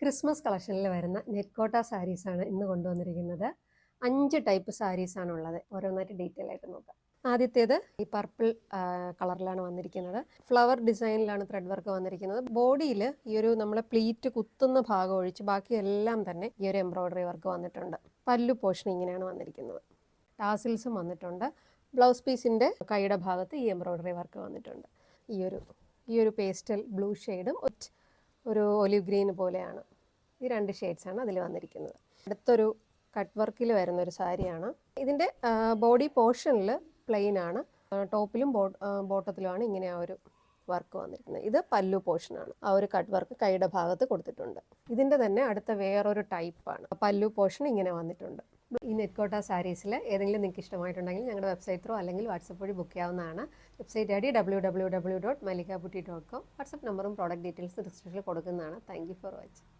Christmas കളക്ഷനിൽ വരുന്ന നെറ്റ്കോട്ട സാരീസാണ് ഇന്ന് കൊണ്ടുവന്നിരിക്കുന്നത്. 5 ടൈപ്പ് സാരീസാണുള്ളത്. ഓരോന്നായിട്ട് ഡീറ്റെയിൽ ആയിട്ട് നോക്കാം. ആദ്യത്തേത് ഈ പർപ്പിൾ കളറിലാണ് വന്നിരിക്കുന്നത്. ഫ്ലവർ ഡിസൈനിലാണ് ത്രെഡ് വർക്ക് വന്നിരിക്കുന്നത്. ബോഡിയിൽ ഈ ഒരു നമ്മളെ പ്ലീറ്റ് കുത്തുന്ന ഭാഗം ഒഴിച്ച് ബാക്കി എല്ലാം തന്നെ ഈ ഒരു എംബ്രോയ്ഡറി വർക്ക് വന്നിട്ടുണ്ട്. പല്ലു പോർഷൻ ഇങ്ങനെയാണ് വന്നിരിക്കുന്നത്. ടാസിൽസും വന്നിട്ടുണ്ട്. ബ്ലൗസ് പീസിൻ്റെ കൈയുടെ ഭാഗത്ത് ഈ എംബ്രോയ്ഡറി വർക്ക് വന്നിട്ടുണ്ട്. ഈ ഒരു പേസ്റ്റൽ ബ്ലൂ ഷെയ്ഡും ഒരു ഒലിവ് ഗ്രീൻ പോലെയാണ്. ഈ 2 ഷെയ്ഡ്സാണ് അതിൽ വന്നിരിക്കുന്നത്. അടുത്തൊരു കട്ട് വർക്കിൽ വരുന്നൊരു സാരിയാണ്. ഇതിൻ്റെ ബോഡി പോർഷനിൽ പ്ലെയിൻ ആണ്. ടോപ്പിലും ബോട്ടത്തിലുമാണ് ഇങ്ങനെ ആ ഒരു വർക്ക് വന്നിരിക്കുന്നത്. ഇത് പല്ലു പോർഷനാണ്. ആ ഒരു കട്ട് വർക്ക് കൈയുടെ ഭാഗത്ത് കൊടുത്തിട്ടുണ്ട്. ഇതിൻ്റെ തന്നെ അടുത്ത വേറൊരു ടൈപ്പാണ്. പല്ലു പോർഷൻ ഇങ്ങനെ വന്നിട്ടുണ്ട്. ഈ നെറ്റ്കോട്ട സാരീസിൽ ഏതെങ്കിലും നിങ്ങൾക്ക് ഇഷ്ടമായിട്ടുണ്ടെങ്കിൽ ഞങ്ങളുടെ വെബ്സൈറ്റ് ത്രൂ അല്ലെങ്കിൽ വാട്സപ്പ് വഴി ബുക്ക് ചെയ്യാവുന്നതാണ്. Website I D www.malikabuti.com. WhatsApp നമ്പറും പ്രോഡക്റ്റ് ഡീറ്റെയിൽസ് ഡിസ്ക്രിപ്ഷനിൽ കൊടുക്കുന്നതാണ്. Thank you for watching.